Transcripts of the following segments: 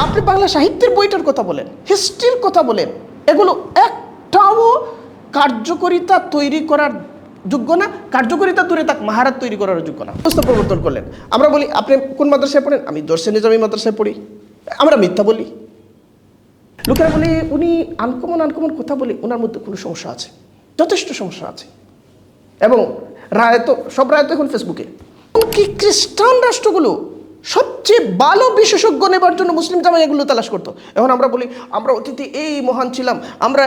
আপনি বাংলা সাহিত্যের বইটার কথা বলেন, হিস্ট্রির কথা বলেন, এগুলো একটাও কার্যকরিতা তৈরি করার যোগ্য না। কার্যকরিতা দূরে থাক, মাহারাত তৈরি করার যোগ্য না। অবস্থা প্রবর্তন করলেন। আমরা বলি আপনি কোন মাদ্রাসায় পড়েন, আমি দর্শে নিজামী মাদ্রাসায় পড়ি। আমরা মিথ্যা বলি। লোকেরা বলে উনি আনকমন কথা বলে, ওনার মধ্যে কোনো সমস্যা আছে, যথেষ্ট সমস্যা আছে। এবং সব রায় তো এখন ফেসবুকে। কি খ্রিস্টান রাষ্ট্রগুলো সবচেয়ে ভালো বিশেষজ্ঞ নেবার জন্য মুসলিম জামাই এগুলো তালাশ করতো। এখন আমরা বলি আমরা অতীতে এই মহান ছিলাম, আমরা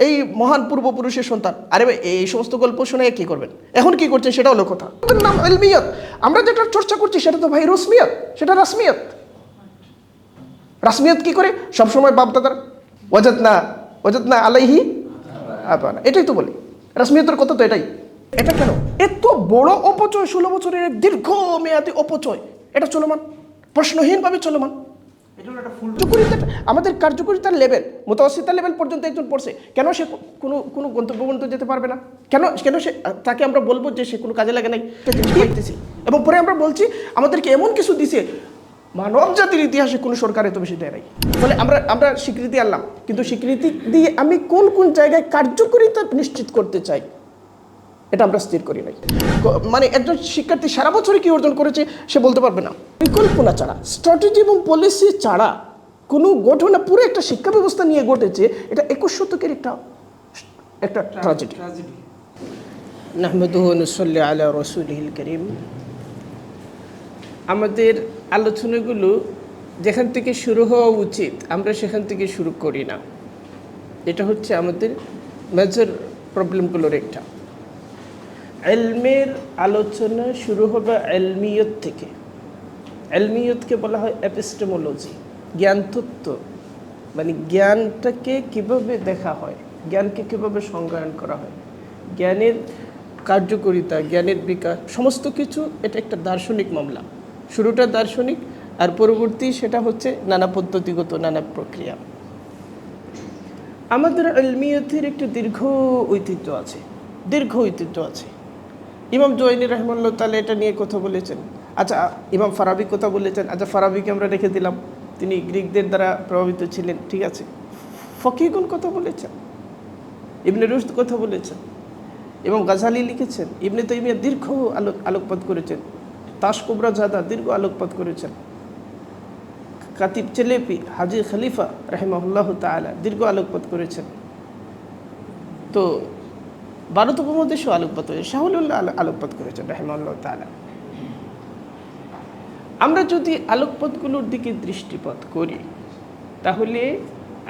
এই মহান পূর্বপুরুষের সন্তান। আরে ভাই, এই সমস্ত গল্প শুনে কি করবেন? এখন কি করছেন সেটা হলো কথা। নাম ইলমিয়ত, আমরা যেটা চর্চা করছি সেটা তো ভাই রসমিয়ত, সেটা রাসমিয়ত। রাসমিয়ত কি করে? সবসময় বাপদাদার ওয়াজাদনা আলাইহি আবানা, এটাই তো বলি। রাসমিয়তের কথা তো এটাই। এটা কেন এত বড় অপচয়? 16 বছরের দীর্ঘ মেয়াদী অপচয়, এটা চলমান, প্রশ্নহীনভাবে চলমান। আমাদের কার্যকরিতার লেভেল, মুতাওয়াসিতা লেভেল পর্যন্ত একজন পড়ছে, কেন সে কোনো গন্তব্য পর্যন্ত যেতে পারবে না? কেন সে, তাকে আমরা বলবো যে সে কোনো কাজে লাগে নাই? এবং পরে আমরা বলছি আমাদেরকে এমন কিছু দিছে মানব জাতির ইতিহাসে কোনো সরকার এত বেশি দেয় নাই। ফলে আমরা স্বীকৃতি আনলাম, কিন্তু স্বীকৃতি দিয়ে আমি কোন জায়গায় কার্যকরিতা নিশ্চিত করতে চাই এটা আমরা স্থির করি নাই। মানে একজন শিক্ষার্থী সারা বছরে কি অর্জন করেছে সে বলতে পারবে না। পরিকল্পনা ছাড়া, স্ট্র্যাটেজি এবং পলিসি ছাড়া কোনো ঘটনা পুরো একটা শিক্ষা ব্যবস্থা নিয়ে ঘটেছে, এটা 21 শতকের একটা ট্র্যাজেডি। নাহমাদুহু ওয়া নুসাল্লি আলা রাসূলিহিল কারীম। আমাদের আলোচনাগুলো যেখান থেকে শুরু হওয়া উচিত আমরা সেখান থেকে শুরু করি না। এটা হচ্ছে আমাদের মেজর প্রবলেমগুলোর একটা। ইলমের আলোচনা শুরু হবে ইলমিয়ত থেকে। ইলমিয়তকে বলা হয় এপিস্টেমোলজি, জ্ঞানতত্ত্ব। মানে জ্ঞানটাকে কিভাবে দেখা হয়, জ্ঞানকে কিভাবে সংজ্ঞায়ন করা হয়, জ্ঞানের কার্যকরিতা, জ্ঞানের বিকাশ, সমস্ত কিছু। এটা একটা দার্শনিক মামলা। শুরুটা দার্শনিক, আর পরবর্তী সেটা হচ্ছে নানা পদ্ধতিগত, নানা প্রক্রিয়া। আমাদের ইলমিয়তের একটা দীর্ঘ ঐতিহ্য আছে। ইমাম জুওয়াইনি রাহিমাহুল্লাহ তাআলা এটা নিয়ে কথা বলেছেন। আচ্ছা, ইমাম ফারাবি কথা বলেছেন। আচ্ছা, ফারাবিকে আমরা রেখে দিলাম, তিনি গ্রিকদের দ্বারা প্রভাবিত ছিলেন, ঠিক আছে। ফকিহগণ কথা বলেছেন, ইবনে রুশদ কথা বলেছেন, এবং গাজালি লিখেছেন, ইবনে তাইমিয়া দীর্ঘ আলোকপাত করেছেন, তাশকুবরা জাদা দীর্ঘ আলোকপাত করেছেন, কাতিব চেলেপি হাজি খলিফা রাহিমাহুল্লাহ তাআলা দীর্ঘ আলোকপাত করেছেন। তো ভারত উপমহাদেশেও আলোকপাত হয়েছে, শাহুলুল্লাহ আলোকপাত করেছেন রাহিমাহুল্লাহ তাআলা। আমরা যদি আলোকপাতগুলোর দিকে দৃষ্টিপাত করি তাহলে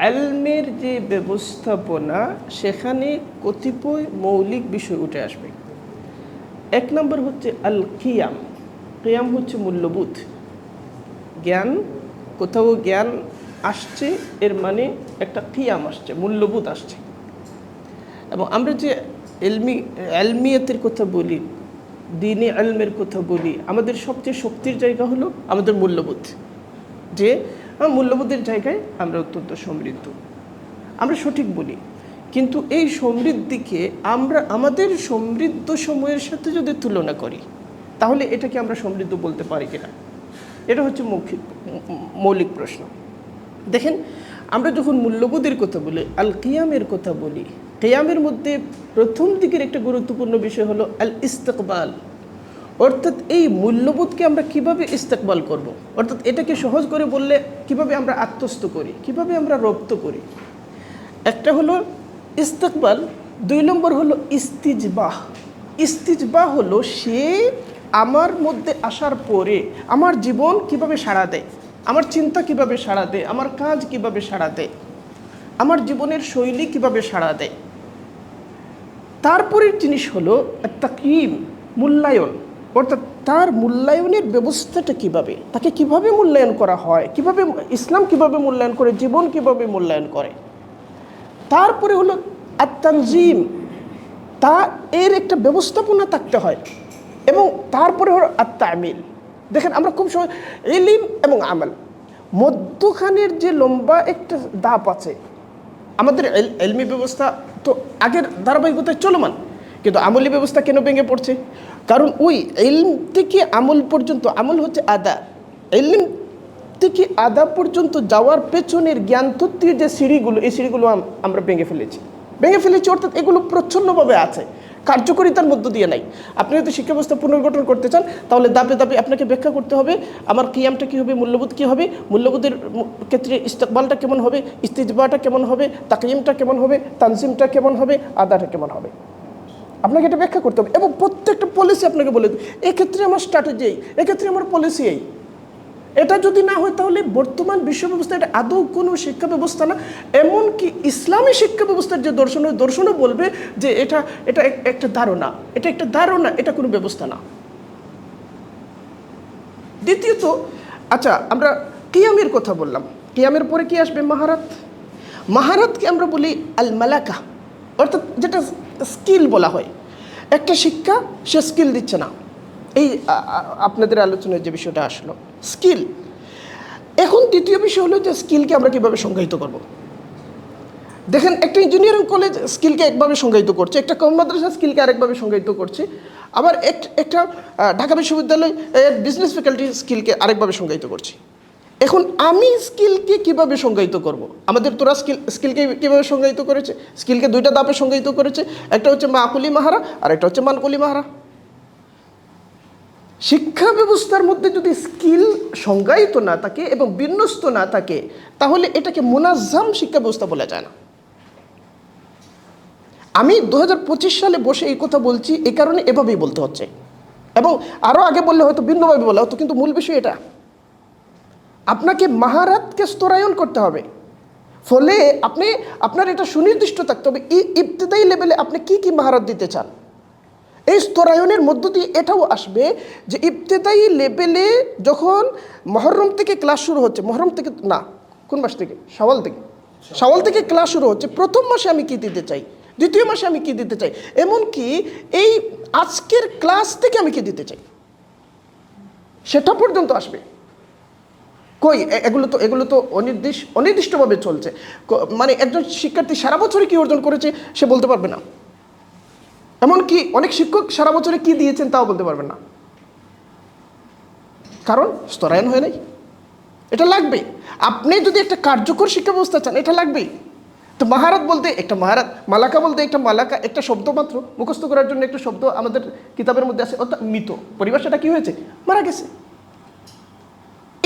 ইলমের যে ব্যবস্থাপনা সেখানে কতিপয় মৌলিক বিষয় উঠে আসবে। এক নম্বর হচ্ছে আল কিয়াম। কিয়াম হচ্ছে মূল্যবোধ। জ্ঞান, কোথাও জ্ঞান আসছে এর মানে একটা কিয়াম আসছে, মূল্যবোধ আসছে। এবং আমরা যে ইলমিয়াতের কথা বলি, দ্বীনি ইলমের কথা বলি, আমাদের সবচেয়ে শক্তির জায়গা হলো আমাদের মূল্যবোধ। যে মূল্যবোধের জায়গায় আমরা অত্যন্ত সমৃদ্ধ, আমরা সঠিক বলি। কিন্তু এই সমৃদ্ধিকে আমরা আমাদের সমৃদ্ধ সময়ের সাথে যদি তুলনা করি তাহলে এটাকে আমরা সমৃদ্ধ বলতে পারি কিনা, এটা হচ্ছে মৌলিক প্রশ্ন। দেখেন, আমরা যখন মূল্যবোধের কথা বলি, আল কিয়ামের কথা বলি, কিয়ামের মধ্যে প্রথম দিকের একটা গুরুত্বপূর্ণ বিষয় হলো আল ইস্তেকবাল। অর্থাৎ এই মূল্যবোধকে আমরা কিভাবে ইস্তেকবাল করব, অর্থাৎ এটাকে সহজ করে বললে কিভাবে আমরা আত্মস্থ করি, কিভাবে আমরা রপ্ত করি। একটা হলো ইস্তেকবাল, 2 নম্বর হলো ইস্তিজবাহ। ইস্তিজবাহ হলো সে আমার মধ্যে আসার পরে আমার জীবন কিভাবে সাড়া দেয়, আমার চিন্তা কিভাবে সাড়া দেয়, আমার কাজ কিভাবে সাড়া দেয়, আমার জীবনের শৈলী কিভাবে সাড়া দেয়। তারপরের জিনিস হলো তাকয়ীম, মূল্যায়ন। অর্থাৎ তার মূল্যায়নের ব্যবস্থাটা কিভাবে, তাকে কিভাবে মূল্যায়ন করা হয়, কিভাবে ইসলাম কিভাবে মূল্যায়ন করে, জীবন কিভাবে মূল্যায়ন করে। তারপরে হলো আত-তানজিম, তা এর একটা ব্যবস্থাপনা থাকতে হয়। এবং তারপরে হলো আত-তামিল। দেখেন, আমরা খুব সময় ইলম এবং আমল, মধ্যখানের যে লম্বা একটা ধাপ আছে। আমাদের ইলমি ব্যবস্থা তো আগের ধারাবাহিকতায় চলমান, কিন্তু আমলি ব্যবস্থা কেন ভেঙে পড়ছে? কারণ ওই ইলম থেকে আমল পর্যন্ত, আমল হচ্ছে আদা, ইলম থেকে আদাব পর্যন্ত যাওয়ার পেছনের জ্ঞান তত্ত্বের যে সিঁড়িগুলো, এই সিঁড়িগুলো আমরা ভেঙে ফেলেছি। অর্থাৎ এগুলো প্রচ্ছন্নভাবে আছে, কার্যকরিতার মধ্য দিয়ে নাই। আপনি যদি শিক্ষা ব্যবস্থা পুনর্গঠন করতে চান, তাহলে ধাপে ধাপে আপনাকে ব্যাখ্যা করতে হবে আমার কিয়ামটা কী হবে, মূল্যবোধ কী হবে, মূল্যবোধের ক্ষেত্রে ইস্তেকবালটা কেমন হবে, ইস্তিজবাটা কেমন হবে, তাকিমটা কেমন হবে, তানজিমটা কেমন হবে, আদাটা কেমন হবে, আপনাকে এটা ব্যাখ্যা করতে হবে। এবং প্রত্যেকটা পলিসি আপনাকে বলে দেবে, এক্ষেত্রে আমার স্ট্র্যাটেজি এই, এক্ষেত্রে আমার পলিসি এই। এটা যদি না হয় তাহলে বর্তমান বিশ্ব ব্যবস্থা এটা আদৌ কোনো শিক্ষা ব্যবস্থা না। এমনকি ইসলামী শিক্ষা ব্যবস্থার যে দর্শনও বলবে যে এটা এটা একটা ধারণা, এটা কোনো ব্যবস্থা না। দ্বিতীয়ত, আচ্ছা আমরা কিয়ামের কথা বললাম, কিয়ামের পরে কি আসবে? মাহারাতকে আমরা বলি আল মালাকা, অর্থাৎ যেটা স্কিল বলা হয়। একটা শিক্ষা সে স্কিল দিচ্ছে না, এই আপনাদের আলোচনায় যে বিষয়টা আসলো স্কিল। এখন দ্বিতীয় বিষয় হলো যে স্কিলকে আমরা কীভাবে সংজ্ঞায়িত করব। দেখেন, একটা ইঞ্জিনিয়ারিং কলেজ স্কিলকে একভাবে সংজ্ঞায়িত করছে, একটা কম মাদ্রাসা স্কিলকে আরেকভাবে সংজ্ঞায়িত করছে, আবার একটা ঢাকা বিশ্ববিদ্যালয় বিজনেস ফ্যাকাল্টি স্কিলকে আরেকভাবে সংজ্ঞায়িত করছে। এখন আমি স্কিলকে কিভাবে সংজ্ঞায়িত করব? আমাদের তোরা স্কিলকে কীভাবে সংজ্ঞায়িত করেছে? স্কিলকে দুইটা ধাপে সংজ্ঞায়িত করেছে, একটা হচ্ছে মাকুলি মাহারা আর একটা হচ্ছে মানকুলি মাহারা। শিক্ষা ব্যবস্থার মধ্যে যদি স্কিল সংজ্ঞায়িত না থাকে এবং বিন্যস্ত না থাকে, তাহলে এটাকে মুনাজ্জাম শিক্ষা ব্যবস্থা বলা যায় না। আমি 2025 সালে বসে এই কথা বলছি, এই কারণে এভাবেই বলতে হচ্ছে, এবং আরও আগে বললে হয়তো ভিন্নভাবে বলা হতো, কিন্তু মূল বিষয় এটা। আপনাকে মাহারাতকে স্তরায়ন করতে হবে, ফলে আপনার এটা সুনির্দিষ্ট থাকতে হবে ইবতেদায়ী লেভেলে আপনি কি কি মাহারাত দিতে চান। এই স্তরায়নের মধ্য দিয়ে এটাও আসবে যে ইবতেদায়ী লেভেলে যখন মহরম থেকে ক্লাস শুরু হচ্ছে, মহরম থেকে না, কোন মাস থেকে? শাওয়াল থেকে ক্লাস শুরু হচ্ছে, প্রথম মাসে আমি কি দিতে চাই, দ্বিতীয় মাসে আমি কি দিতে চাই, এমনকি এই আজকের ক্লাস থেকে আমি কি দিতে চাই, সেটা পর্যন্ত আসবে। কই এগুলো তো অনির্দিষ্টভাবে চলছে। মানে একজন শিক্ষার্থী সারা বছরে কি অর্জন করেছে সে বলতে পারবে না, এমনকি অনেক শিক্ষক সারা বছরে কি দিয়েছেন তাও বলতে পারবেন না, কারণ স্তরায়ন হয় নাই। এটা লাগবে। আপনি যদি একটা কার্যকর শিক্ষা ব্যবস্থা চান, এটা লাগবেই। তো মাহারাত বলতে একটা মাহারাত, মালাকা বলতে একটা মালাকা, একটা শব্দ মাত্র, মুখস্থ করার জন্য একটা শব্দ আমাদের কিতাবের মধ্যে আছে, অর্থাৎ মৃত, পরিভাষাটা কি হয়েছে, মারা গেছে।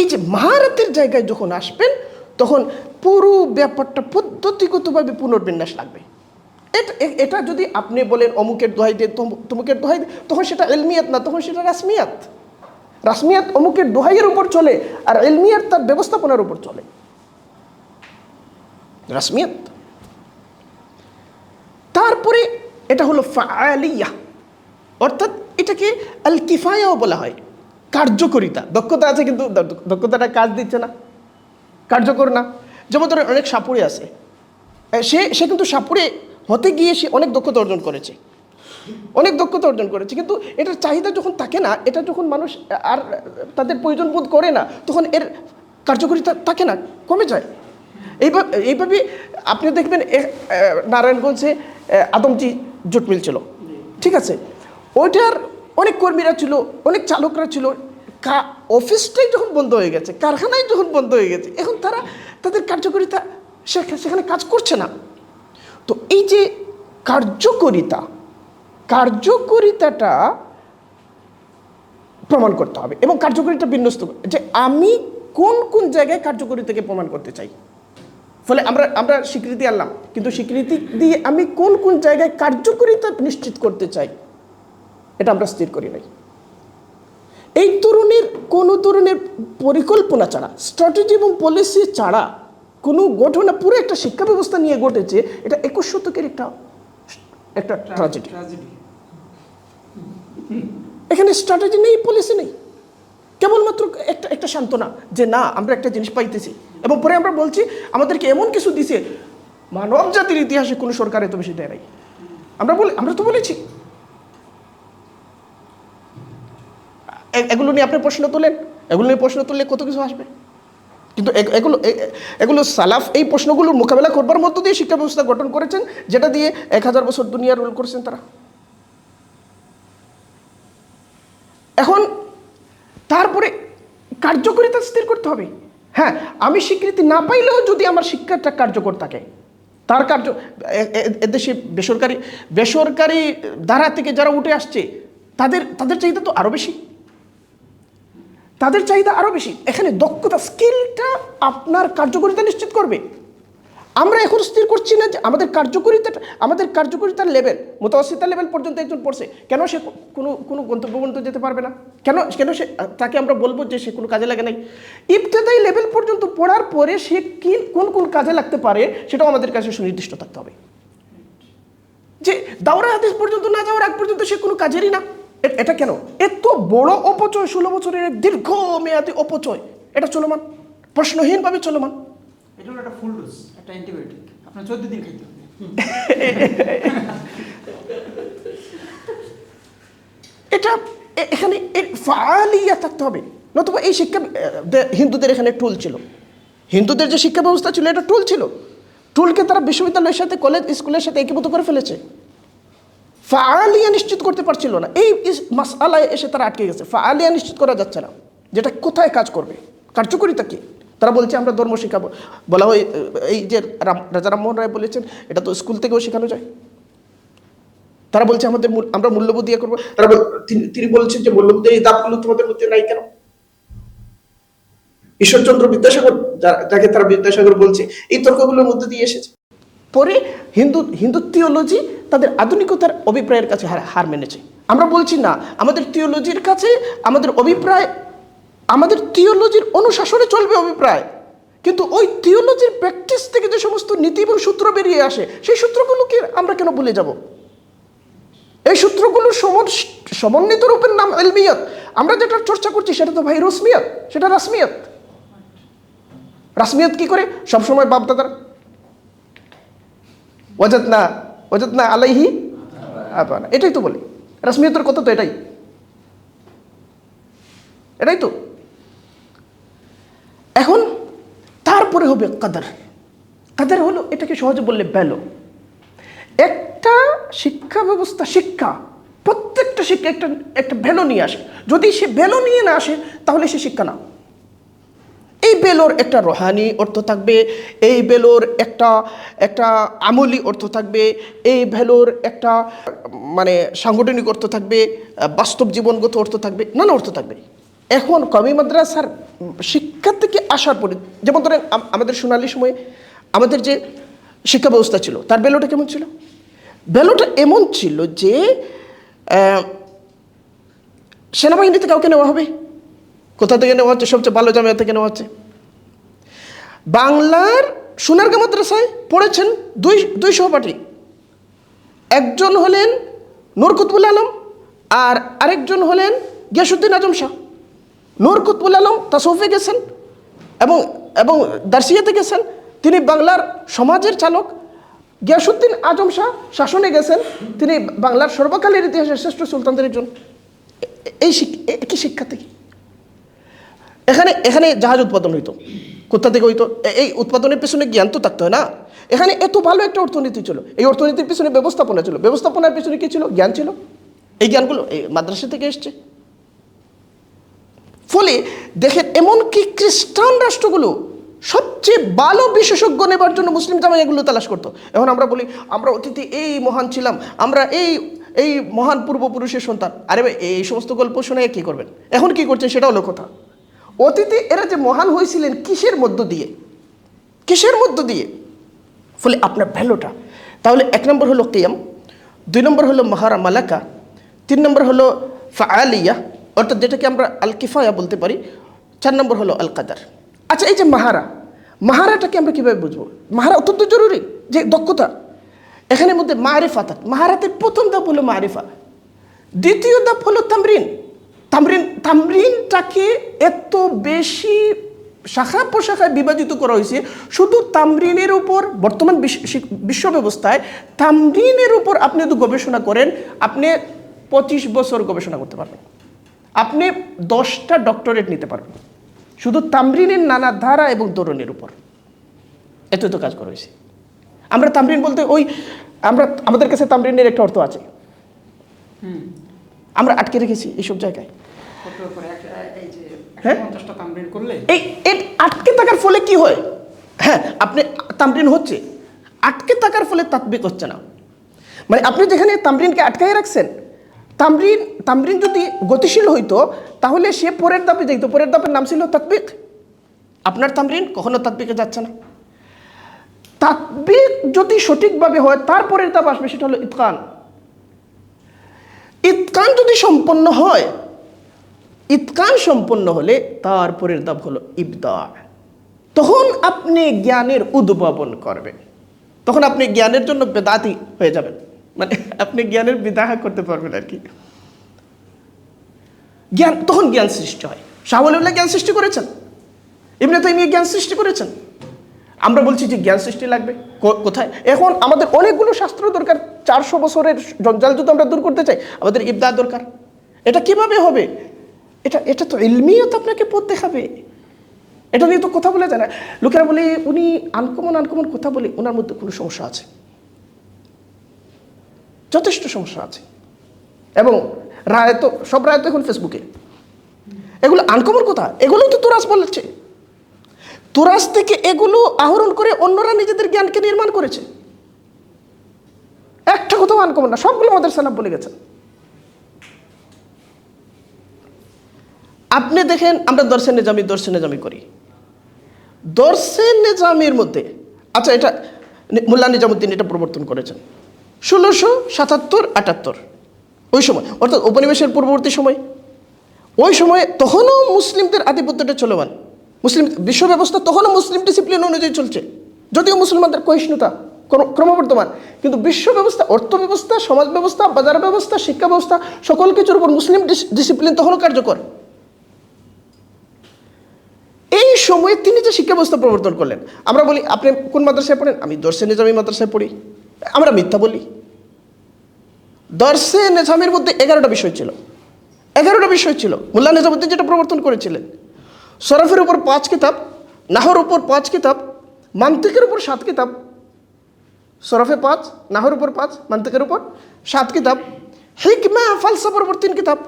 এই যে মাহারাতের জায়গায় যখন আসবেন, তখন পুরো ব্যাপারটা পদ্ধতিগতভাবে পুনর্বিন্যাস লাগবে। এটা যদি আপনি বলেন অমুকের দোহাই দিয়ে তমুকের দোহাই দিয়ে, তখন সেটা ইলমিয়াত না, তখন সেটা রাসমিয়াত। রাসমিয়াত অমুকের দোহাইয়ের উপর চলে, আর ইলমিয়াত তার ব্যবস্থাপনার উপর চলে। রাসমিয়াত। তারপরে এটা হলো ফাআলিয়া, অর্থাৎ এটাকে আল কিফায়াও বলা হয়, কার্যকরিতা। দক্ষতা আছে কিন্তু দক্ষতাটা কাজ দিচ্ছে না, কার্যকর না। যেমন ধরেন অনেক সাপুড়ে আছে, সে কিন্তু সাপুড়ে হতে গিয়ে সে অনেক দক্ষতা অর্জন করেছে, কিন্তু এটার চাহিদা যখন থাকে না, এটা যখন মানুষ আর তাদের প্রয়োজন বোধ করে না, তখন এর কার্যকরিতা থাকে না, কমে যায়। এইভাবে আপনি দেখবেন নারায়ণগঞ্জে আদমজি জুট মিল ছিল, ঠিক আছে, ওইটার অনেক কর্মীরা ছিল, অনেক চালকরা ছিল। অফিসটাই যখন বন্ধ হয়ে গেছে, কারখানায় যখন বন্ধ হয়ে গেছে, এখন তাদের কার্যকরিতা সেখানে কাজ করছে না। তো এই যে কার্যকরিতাটা প্রমাণ করতে হবে, এবং কার্যকরিতা বিন্যস্ত যে আমি কোন কোন জায়গায় কার্যকরিতাকে প্রমাণ করতে চাই। ফলে আমরা স্বীকৃতি আনলাম, কিন্তু স্বীকৃতি দিয়ে আমি কোন কোন জায়গায় কার্যকরিতা নিশ্চিত করতে চাই এটা আমরা স্থির করি নাই। এই কোনো ধরনের পরিকল্পনা ছাড়া, স্ট্র্যাটেজি এবং পলিসি ছাড়া কোনো ঘটনা পুরো একটা শিক্ষা ব্যবস্থা নিয়ে ঘটেছে, এটা 21 শতকের একটা ট্র্যাজেডি। এখানে স্ট্র্যাটেজি নেই, পলিসি নেই, কেবলমাত্র একটা সান্ত্বনা যে না আমরা একটা জিনিস পাইতেছি, এবং পরে আমরা বলছি আমাদেরকে এমন কিছু দিছে মানব জাতির ইতিহাসে কোনো সরকার এত বেশি দেয় নাই। আমরা তো বলেছি। এগুলো নিয়ে আপনি প্রশ্ন তুললে কত কিছু আসবে, কিন্তু এগুলো সালাফ এই প্রশ্নগুলোর মোকাবেলা করবার মধ্য দিয়ে শিক্ষা ব্যবস্থা গঠন করেছেন, যেটা দিয়ে 1000 বছর দুনিয়া রুল করেছেন তারা। এখন তারপরে কার্যকরিতা স্থির করতে হবে। হ্যাঁ, আমি স্বীকৃতি না পাইলেও যদি আমার শিক্ষাটা কার্যকর থাকে, তার এদেশে বেসরকারি ধারা থেকে যারা উঠে আসছে তাদের চাহিদা তো আরও বেশি, তাদের চাহিদা আরও বেশি। এখানে দক্ষতা, স্কিলটা আপনার কার্যকারিতা নিশ্চিত করবে। আমরা এখন স্থির করছি না যে আমাদের কার্যকারিতার লেভেল, মুতাওয়াসিতা লেভেল পর্যন্ত একজন পড়ছে, কেন সে কোনো গন্তব্য পর্যন্ত যেতে পারবে না? কেন সে, তাকে আমরা বলবো যে সে কোনো কাজে লাগে নাই? ইবতেদায়ী লেভেল পর্যন্ত পড়ার পরে সে কোন কাজে লাগতে পারে সেটাও আমাদের কাছে সুনির্দিষ্ট থাকতে হবে। যে দাওরা হাদিস পর্যন্ত না যাওয়ার আগ পর্যন্ত সে কোনো কাজেরই না, এটা কেন? এত বড় অপচয়, 16 বছরের দীর্ঘ মেয়াদী অপচয়, এটা চলমান, প্রশ্নহীনভাবে চলমান। এটা হলো একটা ফুল ডোজ, একটা অ্যান্টিবায়োটিক, আপনার 14 দিন খাইতে হবে। এটা এখানে ফাআলিয়া থাকতে হবে, নতুবা এই শিক্ষা হিন্দুদের এখানে টুল ছিল, হিন্দুদের যে শিক্ষা ব্যবস্থা ছিল এটা টুল ছিল, টুলকে তারা বিশ্ববিদ্যালয়ের সাথে কলেজ স্কুলের সাথে একীভূত করে ফেলেছে, ফাআলিয়া নিশ্চিত করতে পারছিল না। এই মাসআলায় এসে তারা আটকে গেছে, ফাআলিয়া নিশ্চিত করা যাচ্ছে না, যেটা কোথায় কাজ করবে, কার্যকরিতা কি। তারা বলছে আমরা ধর্ম শিখাবো, বলা হয় এই যে রাজা রামমোহন রায় বলেছেন এটা তো স্কুল থেকেও শেখানো যায়। তারা বলছে আমরা মূল্যবোধ দিয়ে করবো, তিনি বলছেন যে মূল্যবোধের এই দাবগুলো তোমাদের মধ্যে নাই কেন? ঈশ্বরচন্দ্র বিদ্যাসাগর, যাকে তারা বিদ্যাসাগর বলছে, এই তর্কগুলোর মধ্যে দিয়ে এসেছে। পরে হিন্দু থিওলজি তাদের আধুনিকতার অভিপ্রায়ের কাছে হার মেনেছে। আমরা বলছি না, আমাদের থিওলজির কাছে আমাদের অভিপ্রায়, আমাদের থিওলজির অনুশাসনে চলবে অভিপ্রায়, কিন্তু ওই থিওলজির প্র্যাকটিস থেকে যে সমস্ত নীতি এবং সূত্র বেরিয়ে আসে, সেই সূত্রগুলোকে আমরা কেন ভুলে যাব? এই সূত্রগুলোর সমন্বিত রূপের নাম ইলমিয়াত। আমরা যেটা চর্চা করছি সেটা তো ভাই রসমিয়াত, সেটা রাসমিয়াত। রাসমিয়াত কি করে? সবসময় বাপদাদার ওয়াজাদনা আলাইহি আবানা, এটাই তো বলি। রাসমিয়াতের কথা তো এটাই তো। এখন তারপরে হবে কাদার হলো, এটাকে সহজে বললে ভ্যালু। একটা শিক্ষা ব্যবস্থা, প্রত্যেকটা শিক্ষা একটা ভ্যালু নিয়ে আসে। যদি সে ভ্যালু নিয়ে না আসে তাহলে সে শিক্ষা না। এই ভ্যালুর একটা রুহানি অর্থ থাকবে, এই ভ্যালুর একটা আমলি অর্থ থাকবে, এই ভ্যালুর একটা মানে সাংগঠনিক অর্থ থাকবে, বাস্তব জীবনগত অর্থ থাকবে, নানা অর্থ থাকবে। এখন কওমি মাদ্রাসার শিক্ষা থেকে আসার পরে, যেমন ধরেন আমাদের সোনালী সময়ে আমাদের যে শিক্ষা ব্যবস্থা ছিল তার ভ্যালুটা কেমন ছিল? ভ্যালুটা এমন ছিল যে সেনাবাহিনীতে কাউকে নেওয়া হবে, কোথা থেকে নেওয়া হচ্ছে? সবচেয়ে ভালো জামিয়া থেকে নেওয়া হচ্ছে। বাংলার সোনারগাঁ মাদ্রাসায় পড়েছেন দুই সহপাঠী, একজন হলেন নূর কুতবুল আলম আর আরেকজন হলেন গিয়াসউদ্দিন আজম শাহ। নূর কুতবুল আলম তাসউফে গেছেন এবং দার্সিয়াতে গেছেন, তিনি বাংলার সমাজের চালক। গিয়াসউদ্দিন আজম শাহ শাসনে গেছেন, তিনি বাংলার সর্বকালের ইতিহাসের শ্রেষ্ঠ সুলতানদের একজন। এই শিক্ষা থেকে এখানে জাহাজ উৎপাদন হইতো, কোথা থেকে হইতো? এই উৎপাদনের পেছনে জ্ঞান তো থাকতে হয় না? এখানে এত ভালো একটা অর্থনীতি ছিল, এই অর্থনীতির পেছনে ব্যবস্থাপনা ছিল, ব্যবস্থাপনার পেছনে কি ছিল? জ্ঞান ছিল। এই জ্ঞানগুলো এই মাদ্রাসা থেকে এসছে। ফলে দেখেন, এমনকি খ্রিস্টান রাষ্ট্রগুলো সবচেয়ে ভালো বিশেষজ্ঞ নেবার জন্য মুসলিম জামাই এগুলো তালাশ করতো। এখন আমরা বলি আমরা অতীতে এই মহান ছিলাম, আমরা এই মহান পূর্বপুরুষের সন্তান। আরে ভাই, এই সমস্ত গল্প শুনে কী করবেন? এখন কি করছেন সেটা হলো কথা। অতীতে এরা যে মহান হয়েছিলেন কিসের মধ্য দিয়ে? ফলে আপনার ভ্যালুটা তাহলে 1 নম্বর হলো কিয়াম, 2 নম্বর হলো মাহারা মালাকা, 3 নম্বর হলো ফাআলিয়া, অর্থাৎ যেটাকে আমরা আল কিফায়া বলতে পারি, 4 নম্বর হলো আল কাদার। আচ্ছা, এই যে মাহারাটাকে আমরা কীভাবে বুঝবো? মাহারা অত্যন্ত জরুরি, যে দক্ষতা। এখানের মধ্যে মারিফাত, মাহারাতের প্রথম ধাপ হলো মারিফা, দ্বিতীয় ধাপ হলো তামরিনটাকে এত বেশি শাখা প্রশাখায় বিভাজিত করা হয়েছে। শুধু তামরিনের উপর বর্তমান বিশ্ব ব্যবস্থায় তামরিনের উপর আপনি যদি গবেষণা করেন, আপনি 25 বছর গবেষণা করতে পারবেন, আপনি 10টা ডক্টরেট নিতে পারবেন শুধু তামরিনের নানা ধারা এবং ধরনের উপর। এত কাজ করা হয়েছে। আমরা তামরিন বলতে আমাদের কাছে তামরিনের একটা অর্থ আছে, আমরা আটকে রেখেছি এইসব জায়গায়। হ্যাঁ 50টা তামরিন করলে এই আটকে থাকার ফলে কি হয়? হ্যাঁ, আপনি তামরিন হচ্ছে, আটকে থাকার ফলে তাতবিক হচ্ছে না। মানে আপনি যেখানে তামরিনকে আটকাই রাখছেন, তামরিন যদি গতিশীল হইতো তাহলে সে পরের ধাপে যাইতো, পরের ধাপের নাম ছিল তাতবিক। আপনার তামরিন কখনো তাতবিকে যাচ্ছে না। তাতবিক যদি সঠিকভাবে হয় তারপরের ধাপ আসবে, সেটা হলো ইতকান। ইতকান যদি সম্পন্ন হয়, ইতকান সম্পন্ন হলে তারপরের ধাপ হলো ইবদা। তখন আপনি জ্ঞানের উদ্ভাবন করবেন, তখন আপনি জ্ঞানের জন্য বেদাতি হয়ে যাবেন, মানে আপনি জ্ঞানের বিদাহা করতে পারবেন আর কি। জ্ঞান, তখন জ্ঞান সৃষ্টি হয়। শাহ ওয়ালিউল্লাহ জ্ঞান সৃষ্টি করেছেন, ইবনে তাইমিয়া জ্ঞান সৃষ্টি করেছেন। আমরা বলছি যে জ্ঞান সৃষ্টি লাগবে কোথায়? এখন আমাদের অনেকগুলো শাস্ত্র দরকার। 400 বছরের জঞ্জাল যদি আমরা দূর করতে চাই, আমাদের ইবদা দরকার। এটা কিভাবে হবে? এটা তো ইলমিয়ত আপনাকে পথ দেখাবে। এটা নিয়ে তো কথা বলে যায় না। লোকেরা বলে উনি আনকমন কথা বলে, ওনার মধ্যে কোনো সমস্যা আছে, যথেষ্ট সমস্যা আছে। এবং সব রায় তো এখন ফেসবুকে। এগুলো আনকমন কথা, এগুলো তো তুরাস বলেছে। তুরাস থেকে এগুলো আহরণ করে অন্যরা নিজেদের জ্ঞানকে নির্মাণ করেছে। একটা কোথাও আনকমন না, সবগুলো আমাদের সালাফ বলে গেছেন। আপনি দেখেন, আমরা দর্শে নেজামি করি। দর্শে নেজামির মধ্যে, আচ্ছা, এটা মোল্লা নিজামুদ্দিন এটা প্রবর্তন করেছেন 1677-78 ওই সময়, অর্থাৎ উপনিবেশের পূর্ববর্তী সময়। ওই সময়ে তখনও মুসলিমদের আধিপত্যটা চলমান, মুসলিম বিশ্ব ব্যবস্থা তখনও মুসলিম ডিসিপ্লিন অনুযায়ী চলছে, যদিও মুসলমানদের ক্ষয়িষ্ণুতা ক্রমবর্ধমান, কিন্তু বিশ্ব ব্যবস্থা, অর্থ ব্যবস্থা, সমাজ ব্যবস্থা, বাজার ব্যবস্থা, শিক্ষা ব্যবস্থা, সকল কিছুর উপর মুসলিম ডিসিপ্লিন তখনও কার্যকর। এই সময়ে তিনি যে শিক্ষা ব্যবস্থা প্রবর্তন করলেন, আমরা বলি আপনি কোন মাদ্রাসায় পড়েন? আমি দর্শে নিজামী মাদ্রাসায় পড়ি। আমরা মিথ্যা বলি। দর্শে নিজামের মধ্যে 11টা বিষয় ছিল। মোল্লা নিজামুদ্দিন যেটা প্রবর্তন করেছিলেন, সরফের উপর 5 কিতাব, নাহর উপর 5 কিতাব, মান্তিকের উপর 7 কিতাব। সরফে 5, নাহর উপর 5, মান্তিকের উপর 7 কিতাব, হিকমা ফালসাফার উপর 3 কিতাব।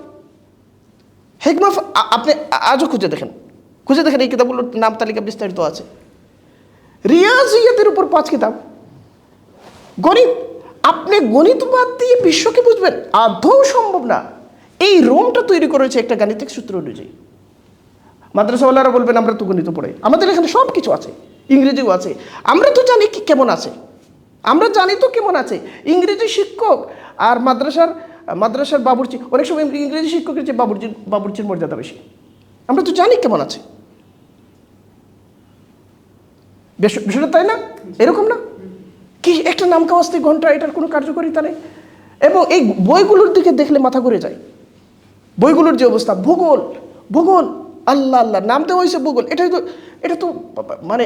হিকমা আপনি আজও খুঁজে দেখেন এই কিতাবগুলোর নাম তালিকা বিস্তারিত আছে। রিয়াজিয়াতের উপর 5 কিতাব। গণিত, আপনি গণিত বাদ দিয়ে বিশ্বকে বুঝবেন আদৌ সম্ভব না। এই রোমটা তৈরি করেছে একটা গাণিতিক সূত্র অনুযায়ী। মাদ্রাসাওয়ালারা বলবেন আমরা তো গণিত পড়াই, আমাদের এখানে সব কিছু আছে, ইংরেজিও আছে। আমরা তো জানি কি কেমন আছে, ইংরেজি শিক্ষক আর মাদ্রাসার বাবুর্চি, অনেক সময় ইংরেজি শিক্ষকের চেয়ে বাবুর্চির মর্যাদা বেশি। আমরা তো জানি কেমন আছে বিষয়টা, তাই না? এরকম না কি একটা নাম কাওয়াস্তি ঘন্টা, এটার কোনো কার্যকারিতা নেই। এবং এই বইগুলোর দিকে দেখলে মাথা ঘুরে যায়। বইগুলোর যে অবস্থা, ভূগোল, আল্লাহ নাম দেওয়া হয়েছে ভূগোল। এটা তো মানে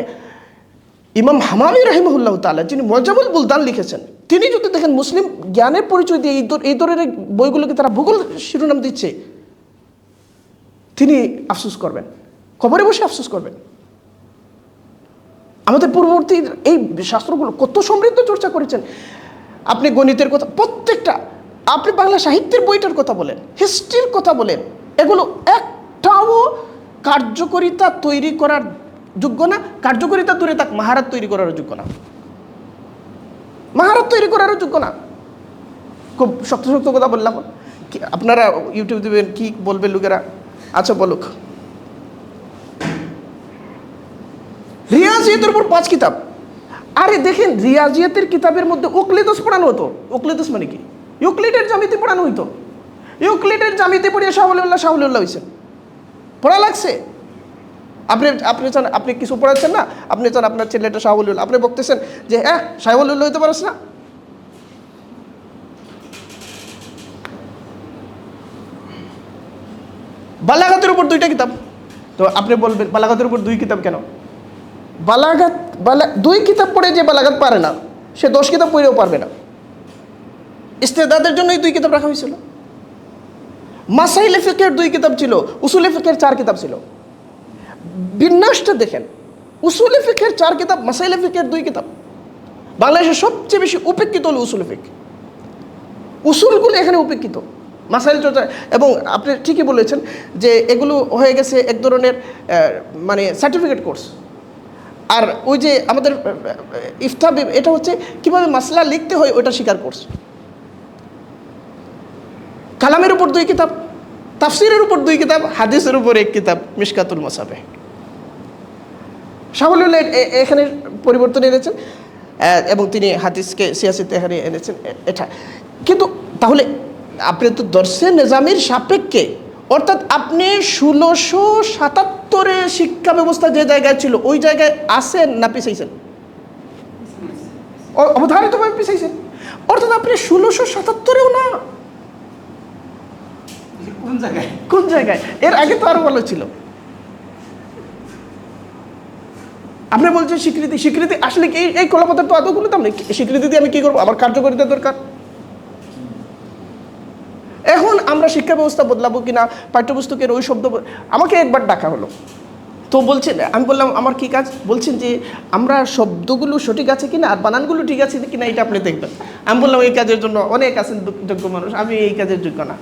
ইমাম হামামি রাহিমাহুল্লাহ তাআলা, যিনি মুজামুল বুলদান লিখেছেন, তিনি যদি দেখেন মুসলিম জ্ঞানের পরিচয় দিয়ে এই ধরনের বইগুলোকে তারা ভূগোল শিরোনাম দিচ্ছে, তিনি আফসোস করবেন, কবরে বসে আফসোস করবেন। আমাদের পূর্ববর্তী এই শাস্ত্রগুলো কত সমৃদ্ধ চর্চা করেছেন। আপনি গণিতের কথা, প্রত্যেকটা, আপনি বাংলা সাহিত্যের বইটার কথা বলেন, হিস্ট্রির কথা বলেন, এগুলো একটাও কার্যকারিতা তৈরি করার যোগ্য না। কার্যকারিতা দূরে থাক, মাহারাত তৈরি করারও যোগ্য না। খুব শক্ত কথা বললাম। আপনারা ইউটিউব দেবেন, কি বলবে লোকেরা? আচ্ছা বলুক। রিয়াজিয়াতের উপর 5 কিতাব। আরে দেখেন, রিয়াজিয়াতের কিতাবের মধ্যে উকলিদস পড়ানো হতো। উকলিদস মানে কি? ইউক্লিডের জ্যামিতি পড়ানো হইতো। ইউক্লিডের জ্যামিতি পড়িয়ে শাহ ওয়ালিউল্লাহ হয়েছেন। পড়া লাগছে? আপনি কিছু পড়াচ্ছেন না, আপনি চান আপনার ছেলেটা শাহ ওয়ালিউল্লাহ, আপনি বলতেছেন যে হ্যাঁ শাহ ওয়ালিউল্লাহ হইতে পারছ না? বালাগাতের উপর 2টা কিতাব। তো আপনি বলবেন বালাগাতের উপর 2 কিতাব কেন? 2 কিতাব পড়ে যে বালাগাত পারে না, সে 10 কিতাব পড়েও পারবে না। ইস্তেদাদের জন্য এই 2 কিতাব রাখা হয়েছিল। মাসাইলে ফিকহের 2 কিতাব ছিল, উসুলে ফিকহের 4 কিতাব ছিল। বিন্যাসটা দেখেন, উসুলে ফিকহের 4 কিতাব, মাসাইলে ফিকহের 2 কিতাব। বাংলাদেশের সবচেয়ে বেশি উপেক্ষিত হলো উসুলে ফিকহ। উসুলগুলো এখানে উপেক্ষিত, মাসাইল চর্চা। এবং আপনি ঠিকই বলেছেন যে এগুলো হয়ে গেছে এক ধরনের মানে সার্টিফিকেট কোর্স। আর ওই যে আমাদের ইফতা এটা হচ্ছে কীভাবে মাসলা লিখতে হয় ওইটা শেখার কোর্স। কালামের উপর 2 কিতাব, তাফসিরের উপর 2 কিতাব, হাদিসের উপর 1 কিতাব মিশকাতুল মাসাবিহ। শাহুল এখানে পরিবর্তন এনেছেন এবং তিনি হাদিসকে সিয়াসি তেহারি এনেছেন এটা। কিন্তু তাহলে আপনি তো দর্শে নিজামের সাপেক্ষে, অর্থাৎ আপনি 1677 শিক্ষা ব্যবস্থা যে জায়গায় ছিল ওই জায়গায় আসেন না পিছাইছেন? অবধারিতভাবে পিছাইছেন। অর্থাৎ আপনি 1677-এও না, কোন জায়গায়? কোন জায়গায়? এর আগে তো আরো ভালো ছিল। আপনি বলছেন স্বীকৃতি, স্বীকৃতি আসলে কি এই খোলাপথের তো আদৌ কোনো দাম নেই। স্বীকৃতি দিয়ে আমি কি করবো? আমার কার্যকারিতা দরকার। এখন আমরা শিক্ষা ব্যবস্থা বদলাবো কিনা, পাঠ্যপুস্তকের ওই শব্দ, আমাকে একবার ডাকা হলো, তো বলছেন, আমি বললাম আমার কি কাজ? বলছেন যে আমরা শব্দগুলো সঠিক আছে কিনা আর বানানগুলো ঠিক আছে কিনা এটা আপনি দেখবেন। আমি বললাম এই কাজের জন্য অনেক আছেন যোগ্য মানুষ, আমি এই কাজের যোগ্য না।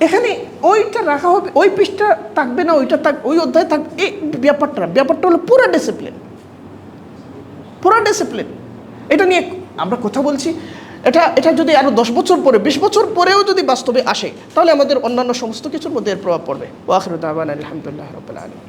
এখানে ওইটা রাখা হবে, ওই পৃষ্ঠা থাকবে না, ওইটা ওই অধ্যায় থাকবে। এই ব্যাপারটা হলো পুরা ডিসিপ্লিন, পুরা ডিসিপ্লিন। এটা নিয়ে আমরা কথা বলছি। এটা যদি আরো 10 বছর পরে, 20 বছর পরেও যদি বাস্তবে আসে, তাহলে আমাদের অন্যান্য সমস্ত কিছুর মধ্যে এর প্রভাব পড়বে। ওয়া আখিরু দাওয়ানা আলহামদুলিল্লাহি রাব্বিল আলামিন।